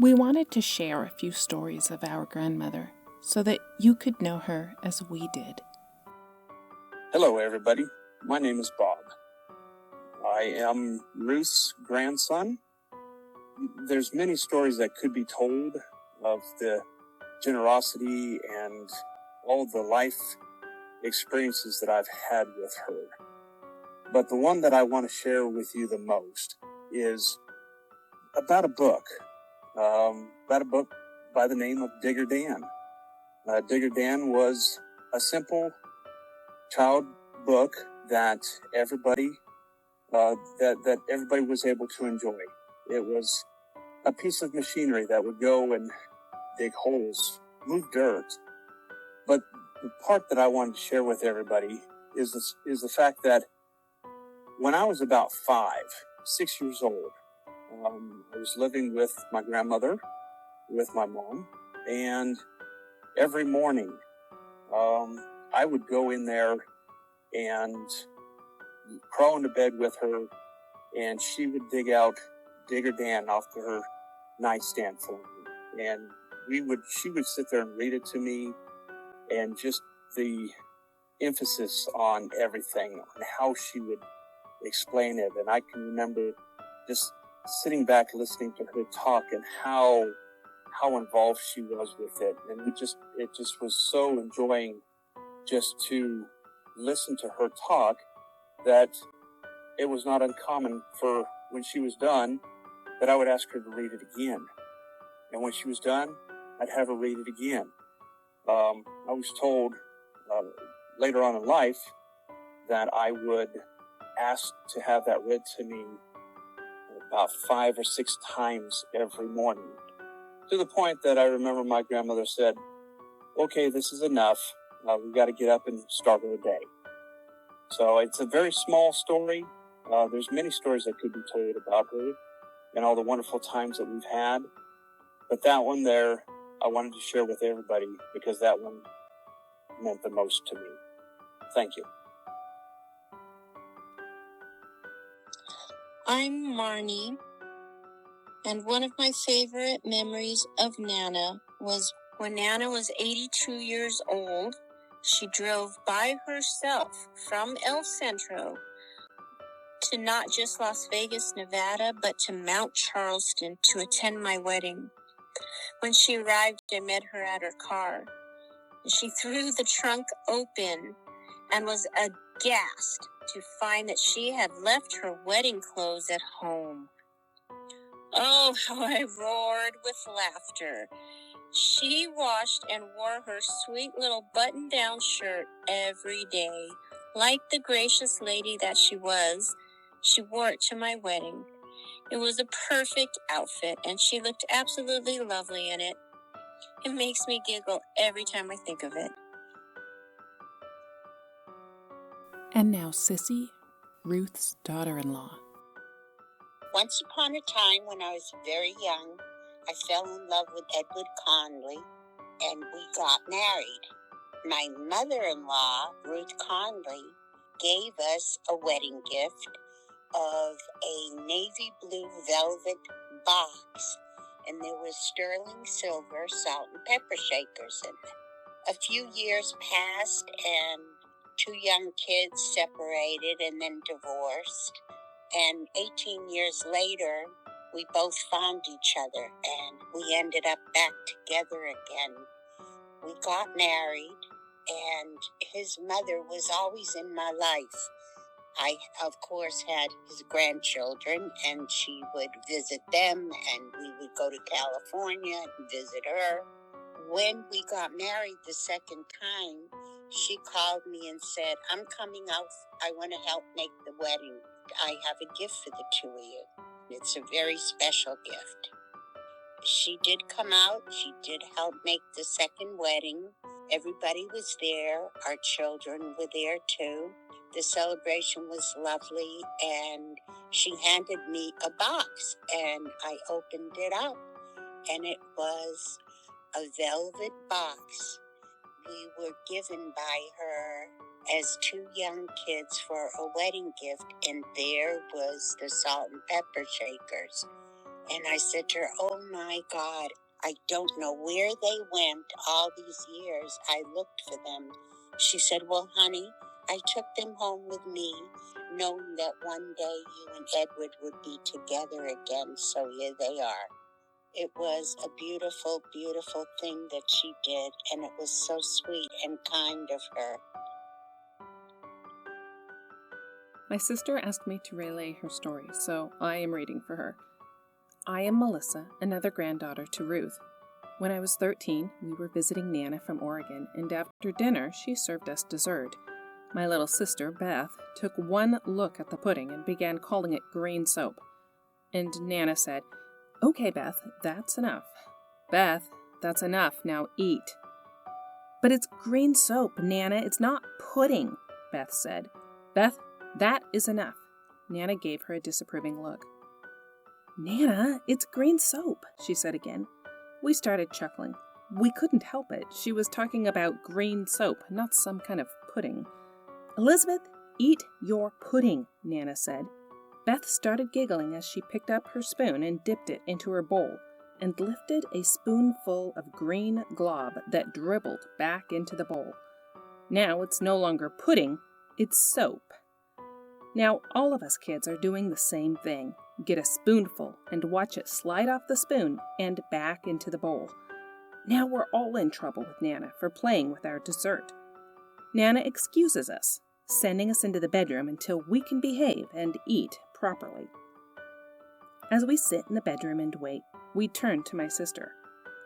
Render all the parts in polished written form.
We wanted to share a few stories of our grandmother so that you could know her as we did. Hello, everybody. My name is Bob. I am Ruth's grandson. There's many stories that could be told of the generosity and all the life experiences that I've had with her. But the one that I want to share with you the most is about a book by the name of Digger Dan. Digger Dan was a simple child book that everybody was able to enjoy. It was a piece of machinery that would go and dig holes, move dirt. But the part that I wanted to share with everybody is the fact that when I was about 6 years old, I was living with my grandmother, with my mom, and every morning I would go in there and crawl into bed with her, and she would dig out Digger Dan off to her nightstand for me. And she would sit there and read it to me, and just the emphasis on everything, on how she would explain it. And I can remember just sitting back listening to her talk and how involved she was with it. And it just was so enjoying just to listen to her talk, that it was not uncommon for when she was done that I would ask her to read it again. And when she was done, I'd have her read it again. I was told later on in life that I would ask to have that read to me about 5 or 6 times every morning, to the point that I remember my grandmother said, "Okay, this is enough. We've got to get up and start our day." So it's a very small story. There's many stories that could be told about her and all the wonderful times that we've had. But that one there, I wanted to share with everybody because that one meant the most to me. Thank you. I'm Marnie, and one of my favorite memories of Nana was when Nana was 82 years old. She drove by herself from El Centro to not just Las Vegas, Nevada, but to Mount Charleston to attend my wedding. When she arrived, I met her at her car. She threw the trunk open and was aghast to find that she had left her wedding clothes at home. Oh, how I roared with laughter. She washed and wore her sweet little button-down shirt every day. Like the gracious lady that she was, she wore it to my wedding. It was a perfect outfit, and she looked absolutely lovely in it. It makes me giggle every time I think of it. And now Sissy, Ruth's daughter-in-law. Once upon a time when I was very young, I fell in love with Edward Connally, and we got married. My mother-in-law, Ruth Connally, gave us a wedding gift of a navy blue velvet box, and there was sterling silver salt and pepper shakers in it. A few years passed, and 2 young kids separated and then divorced. And 18 years later, we both found each other, and we ended up back together again. We got married, and his mother was always in my life. I, of course, had his grandchildren, and she would visit them, and we would go to California and visit her. When we got married the second time, she called me and said, "I'm coming out. I want to help make the wedding. I have a gift for the 2 of you. It's a very special gift." She did come out. She did help make the second wedding. Everybody was there. Our children were there too. The celebration was lovely, and she handed me a box, and I opened it up, and it was a velvet box. We were given by her as 2 young kids for a wedding gift, and there was the salt and pepper shakers. And I said to her, oh my God, I don't know where they went all these years. I looked for them. She said, well, honey, I took them home with me, knowing that one day you and Edward would be together again. So here they are. It was a beautiful, beautiful thing that she did, and it was so sweet and kind of her. My sister asked me to relay her story, so I am reading for her. I am Melissa, another granddaughter to Ruth. When I was 13, we were visiting Nana from Oregon, and after dinner, she served us dessert. My little sister, Beth, took one look at the pudding and began calling it green soap. And Nana said, okay, Beth, that's enough. Beth, that's enough, now eat. But it's green soap, Nana, it's not pudding, Beth said. Beth, that is enough. Nana gave her a disapproving look. Nana, it's green soap, she said again. We started chuckling. We couldn't help it. She was talking about green soap, not some kind of pudding. Elizabeth, eat your pudding, Nana said. Beth started giggling as she picked up her spoon and dipped it into her bowl and lifted a spoonful of green glob that dribbled back into the bowl. Now it's no longer pudding, it's soap. Now all of us kids are doing the same thing. Get a spoonful and watch it slide off the spoon and back into the bowl. Now we're all in trouble with Nana for playing with our dessert. Nana excuses us, sending us into the bedroom until we can behave and eat properly. As we sit in the bedroom and wait, we turn to my sister.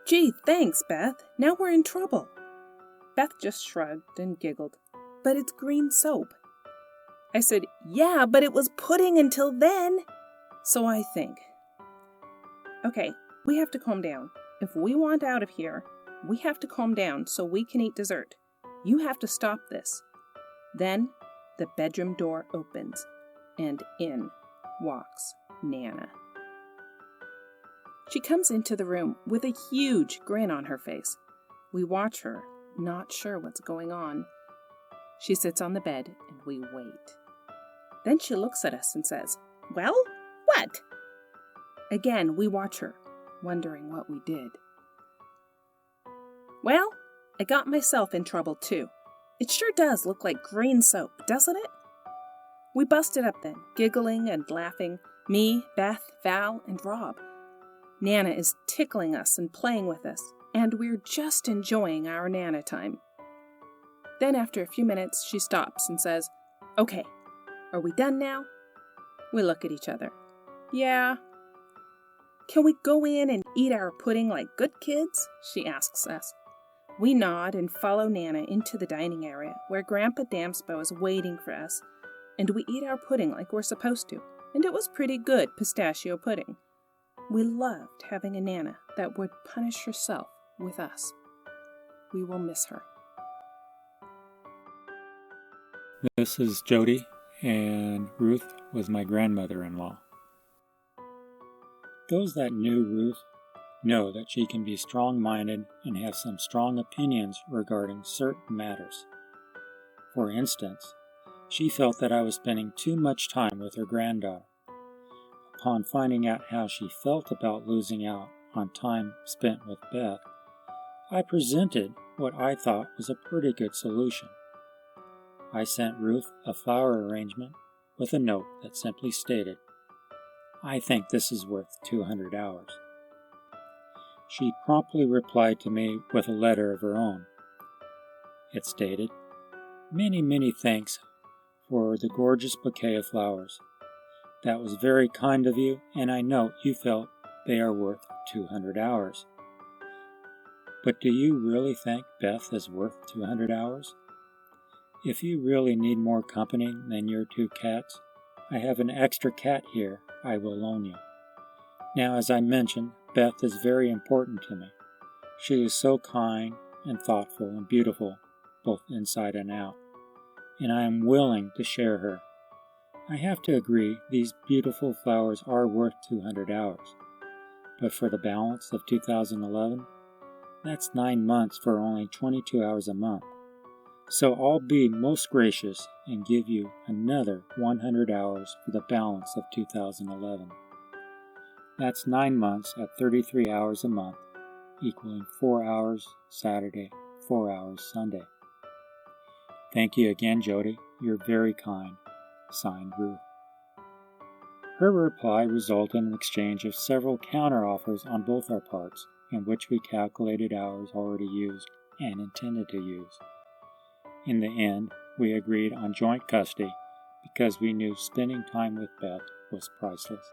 Gee, thanks, Beth. Now we're in trouble. Beth just shrugged and giggled. But it's green soap. I said, yeah, but it was pudding until then. So I think, okay, we have to calm down. If we want out of here, we have to calm down so we can eat dessert. You have to stop this. Then the bedroom door opens, and in walks Nana. She comes into the room with a huge grin on her face. We watch her, not sure what's going on. She sits on the bed, and we wait. Then she looks at us and says, well, what? Again, we watch her, wondering what we did. Well, I got myself in trouble too. It sure does look like green soap, doesn't it? We busted up then, giggling and laughing, me, Beth, Val, and Rob. Nana is tickling us and playing with us, and we're just enjoying our Nana time. Then after a few minutes, she stops and says, okay, are we done now? We look at each other. Yeah. Can we go in and eat our pudding like good kids? She asks us. We nod and follow Nana into the dining area where Grandpa Damsbo is waiting for us, and we eat our pudding like we're supposed to, and it was pretty good pistachio pudding. We loved having a Nana that would punish herself with us. We will miss her. This is Jody, and Ruth was my grandmother-in-law. Those that knew Ruth know that she can be strong-minded and have some strong opinions regarding certain matters. For instance, she felt that I was spending too much time with her granddaughter. Upon finding out how she felt about losing out on time spent with Beth, I presented what I thought was a pretty good solution. I sent Ruth a flower arrangement with a note that simply stated, I think this is worth 200 hours. She promptly replied to me with a letter of her own. It stated, many, many thanks for the gorgeous bouquet of flowers. That was very kind of you, and I know you felt they are worth 200 hours. But do you really think Beth is worth 200 hours? If you really need more company than your 2 cats, I have an extra cat here I will loan you. Now, as I mentioned, Beth is very important to me. She is so kind and thoughtful and beautiful, both inside and out, and I am willing to share her. I have to agree these beautiful flowers are worth 200 hours, but for the balance of 2011, that's 9 months for only 22 hours a month. So I'll be most gracious and give you another 100 hours for the balance of 2011. That's 9 months at 33 hours a month, equaling 4 hours Saturday, 4 hours Sunday. Thank you again, Jody. You're very kind. Signed, Ruth. Her reply resulted in an exchange of several counteroffers on both our parts, in which we calculated hours already used and intended to use. In the end, we agreed on joint custody because we knew spending time with Beth was priceless.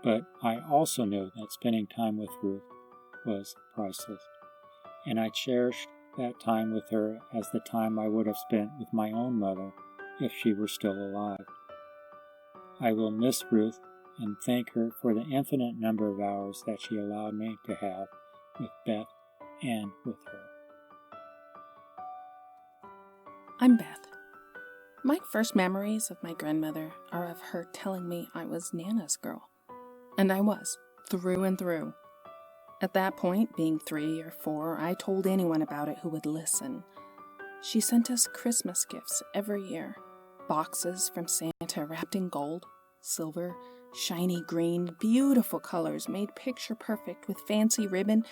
But I also knew that spending time with Ruth was priceless, and I cherished that time with her as the time I would have spent with my own mother if she were still alive. I will miss Ruth and thank her for the infinite number of hours that she allowed me to have with Beth and with her. I'm Beth. My first memories of my grandmother are of her telling me I was Nana's girl. And I was, through and through. At that point, being 3 or 4, I told anyone about it who would listen. She sent us Christmas gifts every year. Boxes from Santa wrapped in gold, silver, shiny green, beautiful colors made picture perfect with fancy ribbon,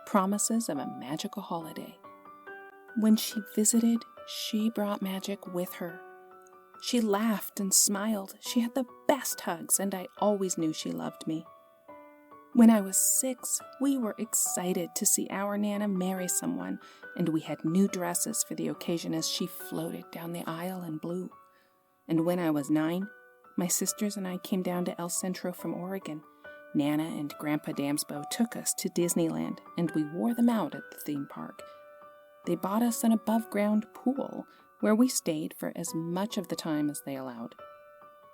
promises of a magical holiday. When she visited, she brought magic with her. She laughed and smiled. She had the best hugs, and I always knew she loved me. When I was 6, we were excited to see our Nana marry someone, and we had new dresses for the occasion as she floated down the aisle in blue. And when I was 9, my sisters and I came down to El Centro from Oregon. Nana and Grandpa Damsbo took us to Disneyland, and we wore them out at the theme park. They bought us an above-ground pool, where we stayed for as much of the time as they allowed.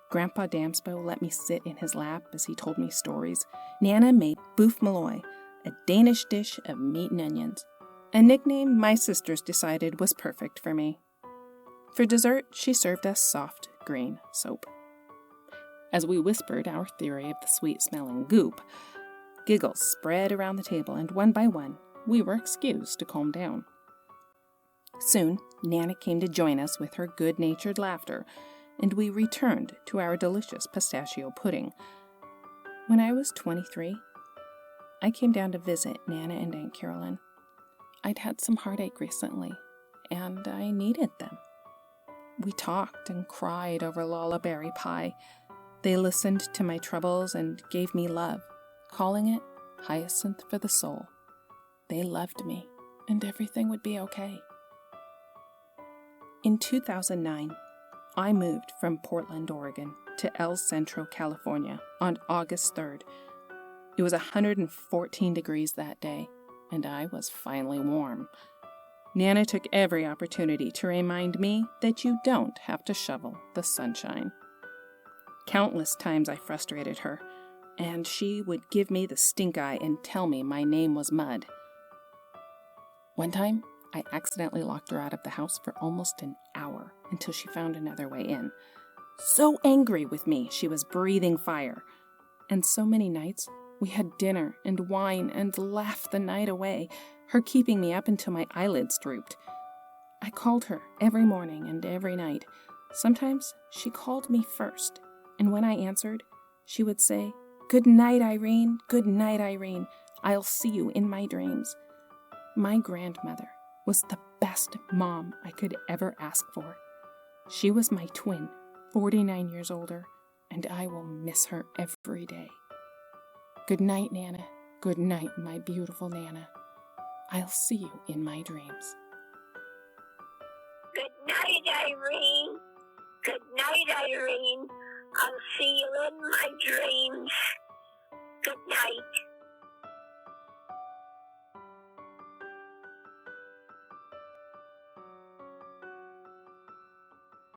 Grandpa Damsbo let me sit in his lap as he told me stories. Nana made boeuf malloy, a Danish dish of meat and onions, a nickname my sisters decided was perfect for me. For dessert, she served us soft green soap. As we whispered our theory of the sweet-smelling goop, giggles spread around the table, and one by one, we were excused to calm down. Soon, Nana came to join us with her good-natured laughter, and we returned to our delicious pistachio pudding. When I was 23, I came down to visit Nana and Aunt Carolyn. I'd had some heartache recently, and I needed them. We talked and cried over lullaberry pie. They listened to my troubles and gave me love, calling it hyacinth for the soul. They loved me, and everything would be okay. In 2009, I moved from Portland, Oregon to El Centro, California on August 3rd. It was 114 degrees that day, and I was finally warm. Nana took every opportunity to remind me that you don't have to shovel the sunshine. Countless times I frustrated her, and she would give me the stink eye and tell me my name was Mud. One time, I accidentally locked her out of the house for almost an hour until she found another way in. So angry with me, she was breathing fire. And so many nights, we had dinner and wine and laughed the night away, her keeping me up until my eyelids drooped. I called her every morning and every night. Sometimes she called me first, and when I answered, she would say, "Good night, Irene. Good night, Irene. I'll see you in my dreams." My grandmother was the best mom I could ever ask for. She was my twin, 49 years older, and I will miss her every day. Good night, Nana. Good night, my beautiful Nana. I'll see you in my dreams. Good night, Irene. Good night, Irene. I'll see you in my dreams. Good night.